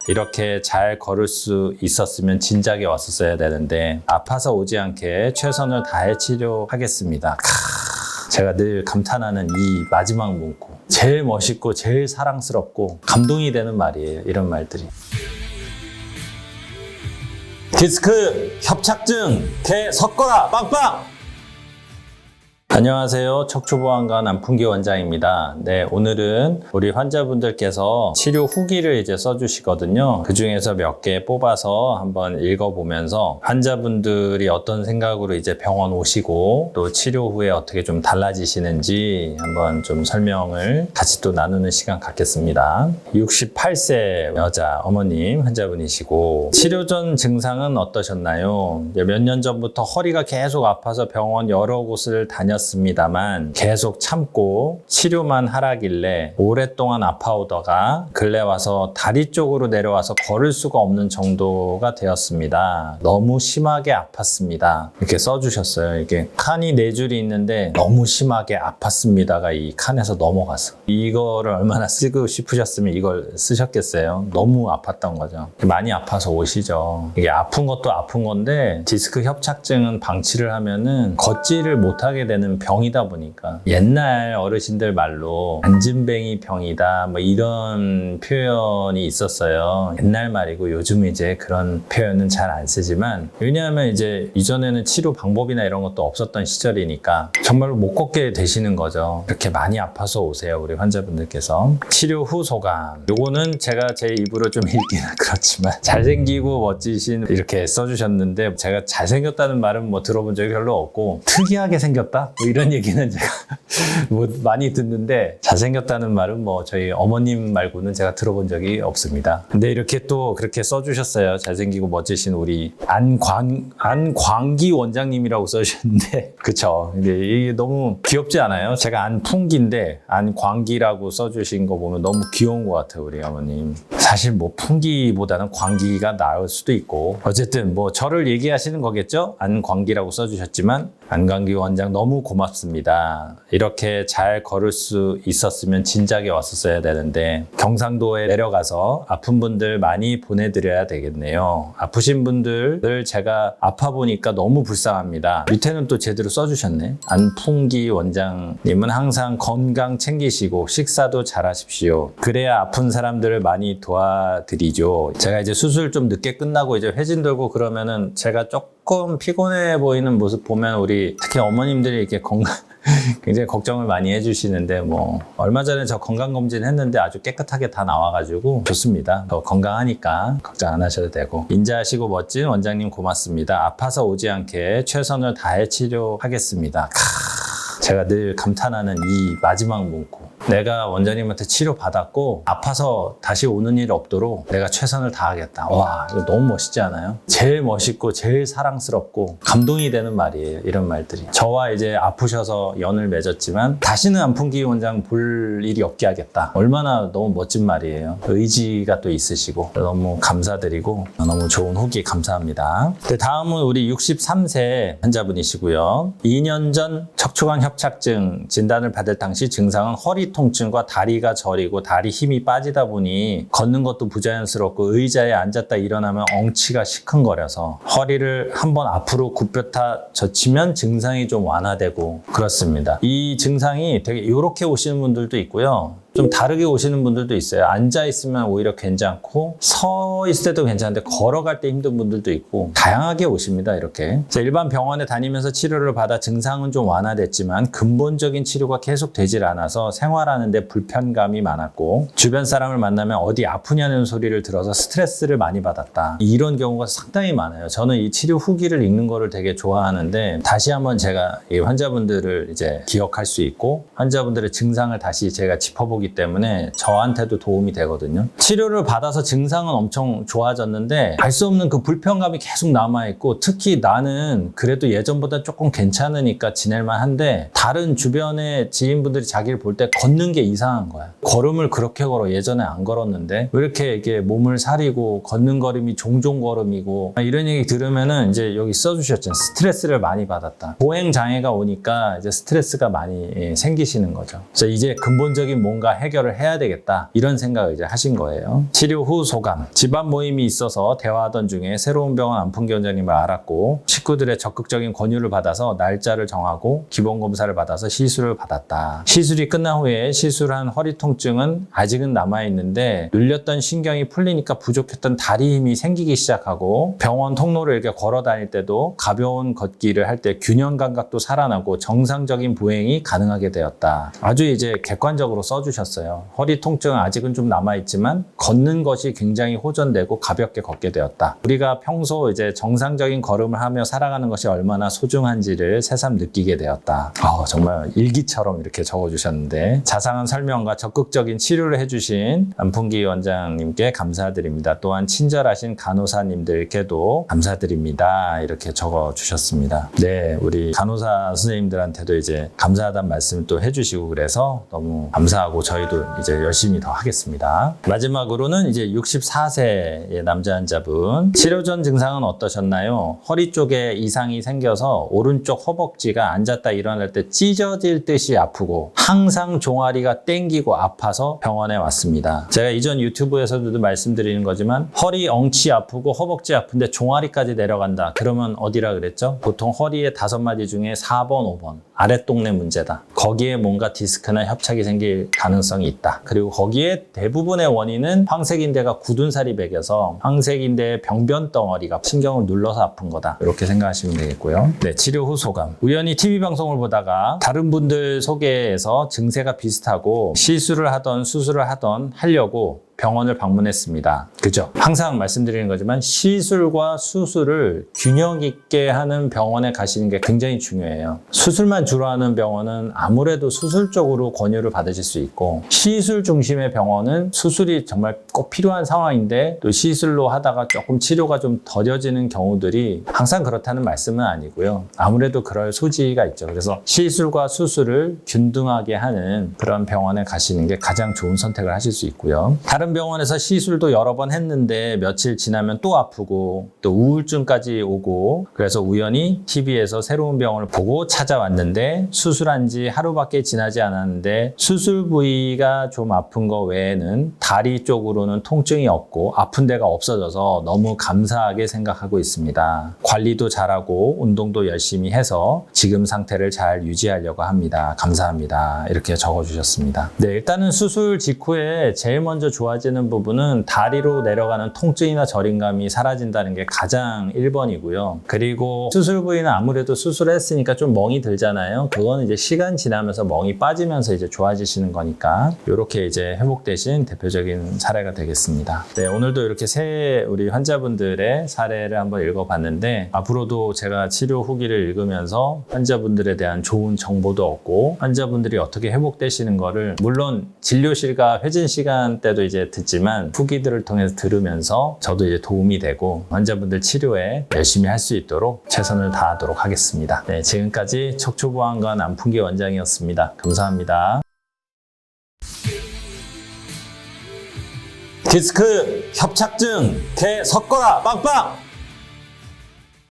이렇게 잘 걸을 수 있었으면 진작에 왔었어야 되는데 아파서 오지 않게 최선을 다해 치료하겠습니다. 제가 늘 감탄하는 이 마지막 문구, 제일 멋있고 제일 사랑스럽고 감동이 되는 말이에요. 이런 말들이. 디스크 협착증 섞어라 빵빵! 안녕하세요. 척추보안과 남풍기 원장입니다. 네, 오늘은 우리 환자분들께서 치료 후기를 이제 써주시거든요. 그 중에서 몇 개 뽑아서 한번 읽어보면서 환자분들이 어떤 생각으로 이제 병원 오시고 또 치료 후에 어떻게 좀 달라지시는지 한번 좀 설명을 같이 또 나누는 시간 갖겠습니다. 68세 여자 어머님 환자분이시고 치료 전 증상은 어떠셨나요? 몇 년 전부터 허리가 계속 아파서 병원 여러 곳을 다녔습니다만 계속 참고 치료만 하라길래 오랫동안 아파오다가 근래 와서 다리 쪽으로 내려와서 걸을 수가 없는 정도가 되었습니다. 너무 심하게 아팠습니다. 이렇게 써주셨어요. 이게 칸이 4줄이 있는데 너무 심하게 아팠습니다가 이 칸에서 넘어갔어. 이거를 얼마나 쓰고 싶으셨으면 이걸 쓰셨겠어요. 너무 아팠던 거죠. 많이 아파서 오시죠. 이게 아픈 것도 아픈 건데 디스크 협착증은 방치를 하면은 걷지를 못하게 되는 병이다 보니까 옛날 어르신들 말로 안진뱅이 병이다 뭐 이런 표현이 있었어요. 옛날 말이고 요즘 이제 그런 표현은 잘 안 쓰지만 왜냐하면 이제 이전에는 치료 방법이나 이런 것도 없었던 시절이니까 정말로 못 걷게 되시는 거죠. 이렇게 많이 아파서 오세요. 우리 환자분들께서. 치료 후 소감. 요거는 제가 제 입으로 좀 읽기는 그렇지만 잘생기고 멋지신 이렇게 써주셨는데 제가 잘생겼다는 말은 뭐 들어본 적이 별로 없고 특이하게 생겼다? 뭐 이런 얘기는 제가 뭐 많이 듣는데 잘생겼다는 말은 뭐 저희 어머님 말고는 제가 들어본 적이 없습니다. 근데 이렇게 또 그렇게 써주셨어요. 잘생기고 멋지신 우리 안광기 원장님이라고 써주셨는데 그쵸. 근데 이게 너무 귀엽지 않아요? 제가 안풍기인데 안광기라고 써주신 거 보면 너무 귀여운 것 같아요. 우리 어머님. 사실 뭐 풍기보다는 광기가 나을 수도 있고 어쨌든 뭐 저를 얘기하시는 거겠죠? 안광기라고 써주셨지만 안광기 원장 너무 고맙습니다. 이렇게 잘 걸을 수 있었으면 진작에 왔었어야 되는데 경상도에 내려가서 아픈 분들 많이 보내드려야 되겠네요. 아프신 분들을 제가 아파 보니까 너무 불쌍합니다. 밑에는 또 제대로 써주셨네. 안풍기 원장님은 항상 건강 챙기시고 식사도 잘 하십시오. 그래야 아픈 사람들을 많이 도와드리죠. 제가 이제 수술 좀 늦게 끝나고 이제 회진 돌고 그러면은 제가 조금 피곤해 보이는 모습 보면 우리 특히 어머님들이 이렇게 굉장히 걱정을 많이 해주시는데 뭐 얼마 전에 저 건강검진 했는데 아주 깨끗하게 다 나와가지고 좋습니다. 더 건강하니까 걱정 안 하셔도 되고 인자하시고 멋진 원장님 고맙습니다. 아파서 오지 않게 최선을 다해 치료하겠습니다. 제가 늘 감탄하는 이 마지막 문구. 내가 원장님한테 치료받았고 아파서 다시 오는 일 없도록 내가 최선을 다하겠다. 와, 이거 너무 멋있지 않아요? 제일 멋있고 제일 사랑스럽고 감동이 되는 말이에요. 이런 말들이. 저와 이제 아프셔서 연을 맺었지만 다시는 안풍기 원장 볼 일이 없게 하겠다. 얼마나 너무 멋진 말이에요. 의지가 또 있으시고 너무 감사드리고 너무 좋은 후기 감사합니다. 다음은 우리 63세 환자분이시고요. 2년 전 척추관 협착증 진단을 받을 당시 증상은 허리 통증과 다리가 저리고 다리 힘이 빠지다 보니 걷는 것도 부자연스럽고 의자에 앉았다 일어나면 엉치가 시큰거려서 허리를 한번 앞으로 굽혔다 젖히면 증상이 좀 완화되고 그렇습니다. 이 증상이 되게 이렇게 오시는 분들도 있고요. 좀 다르게 오시는 분들도 있어요. 앉아있으면 오히려 괜찮고 서 있을 때도 괜찮은데 걸어갈 때 힘든 분들도 있고 다양하게 오십니다. 이렇게 일반 병원에 다니면서 치료를 받아 증상은 좀 완화됐지만 근본적인 치료가 계속 되질 않아서 생활하는 데 불편감이 많았고 주변 사람을 만나면 어디 아프냐는 소리를 들어서 스트레스를 많이 받았다. 이런 경우가 상당히 많아요. 저는 이 치료 후기를 읽는 거를 되게 좋아하는데 다시 한번 제가 이 환자분들을 이제 기억할 수 있고 환자분들의 증상을 다시 제가 짚어보기 때문에 저한테도 도움이 되거든요. 치료를 받아서 증상은 엄청 좋아졌는데 알 수 없는 그 불편감이 계속 남아있고 특히 나는 그래도 예전보다 조금 괜찮으니까 지낼만 한데 다른 주변의 지인분들이 자기를 볼 때 걷는 게 이상한 거야. 걸음을 그렇게 걸어. 예전에 안 걸었는데 왜 이렇게 이게 몸을 사리고 걷는 걸음이 종종 걸음이고 이런 얘기 들으면은 이제 여기 써주셨잖아요. 스트레스를 많이 받았다. 보행 장애가 오니까 이제 스트레스가 많이 생기시는 거죠. 그래서 이제 근본적인 뭔가 해결을 해야 되겠다. 이런 생각을 이제 하신 거예요. 치료 후 소감. 집안 모임이 있어서 대화하던 중에 새로운 병원 안풍기 원장님을 알았고 식구들의 적극적인 권유를 받아서 날짜를 정하고 기본 검사를 받아서 시술을 받았다. 시술이 끝난 후에 시술한 허리 통증은 아직은 남아있는데 눌렸던 신경이 풀리니까 부족했던 다리 힘이 생기기 시작하고 병원 통로를 이렇게 걸어 다닐 때도 가벼운 걷기를 할 때 균형 감각도 살아나고 정상적인 보행이 가능하게 되었다. 아주 이제 객관적으로 써주셨어요. 허리 통증은 아직은 좀 남아있지만 걷는 것이 굉장히 호전되고 가볍게 걷게 되었다. 우리가 평소 이제 정상적인 걸음을 하며 살아가는 것이 얼마나 소중한지를 새삼 느끼게 되었다. 정말 일기처럼 이렇게 적어주셨는데 자상한 설명과 적극적인 치료를 해주신 안풍기 원장님께 감사드립니다. 또한 친절하신 간호사님들께도 감사드립니다. 이렇게 적어주셨습니다. 네, 우리 간호사 선생님들한테도 이제 감사하다는 말씀을 또 해주시고 그래서 너무 감사하고 저희도 이제 열심히 더 하겠습니다. 마지막으로는 이제 64세의 남자 환자분. 치료 전 증상은 어떠셨나요? 허리 쪽에 이상이 생겨서 오른쪽 허벅지가 앉았다 일어날 때 찢어질 듯이 아프고 항상 종아리가 땡기고 아파서 병원에 왔습니다. 제가 이전 유튜브에서도 말씀드리는 거지만 허리 엉치 아프고 허벅지 아픈데 종아리까지 내려간다. 그러면 어디라 그랬죠? 보통 허리의 5마디 중에 4번, 5번. 아랫동네 문제다. 거기에 뭔가 디스크나 협착이 생길 가능성이 있다. 그리고 거기에 대부분의 원인은 황색인대가 굳은 살이 배겨서 황색인대의 병변 덩어리가 신경을 눌러서 아픈 거다. 이렇게 생각하시면 되겠고요. 네, 치료 후 소감. 우연히 TV 방송을 보다가 다른 분들 소개에서 증세가 비슷하고 시술을 하던 수술을 하던 하려고 병원을 방문했습니다. 그죠? 항상 말씀드리는 거지만 시술과 수술을 균형 있게 하는 병원에 가시는 게 굉장히 중요해요. 수술만 주로 하는 병원은 아무래도 수술 쪽으로 권유를 받으실 수 있고 시술 중심의 병원은 수술이 정말 꼭 필요한 상황인데 또 시술로 하다가 조금 치료가 좀 더뎌지는 경우들이 항상 그렇다는 말씀은 아니고요. 아무래도 그럴 소지가 있죠. 그래서 시술과 수술을 균등하게 하는 그런 병원에 가시는 게 가장 좋은 선택을 하실 수 있고요. 다른 병원에서 시술도 여러 번 했는데 며칠 지나면 또 아프고 또 우울증까지 오고 그래서 우연히 TV에서 새로운 병원을 보고 찾아왔는데 수술한 지 하루밖에 지나지 않았는데 수술 부위가 좀 아픈 거 외에는 다리 쪽으로는 통증이 없고 아픈 데가 없어져서 너무 감사하게 생각하고 있습니다. 관리도 잘하고 운동도 열심히 해서 지금 상태를 잘 유지하려고 합니다. 감사합니다. 이렇게 적어주셨습니다. 네, 일단은 수술 직후에 제일 먼저 좋아지는 부분은 다리로 내려가는 통증이나 저림감이 사라진다는 게 가장 1번이고요. 그리고 수술 부위는 아무래도 수술했으니까 좀 멍이 들잖아요. 그거는 이제 시간 지나면서 멍이 빠지면서 이제 좋아지시는 거니까 이렇게 이제 회복되신 대표적인 사례가 되겠습니다. 네, 오늘도 이렇게 우리 환자분들의 사례를 한번 읽어봤는데 앞으로도 제가 치료 후기를 읽으면서 환자분들에 대한 좋은 정보도 얻고 환자분들이 어떻게 회복되시는 거를 물론 진료실과 회진 시간 때도 이제 듣지만 후기들을 통해서 들으면서 저도 이제 도움이 되고 환자분들 치료에 열심히 할 수 있도록 최선을 다하도록 하겠습니다. 네, 지금까지 척추보안관 안풍기 원장이었습니다. 감사합니다. 디스크 협착증 개 섞어라 빵빵!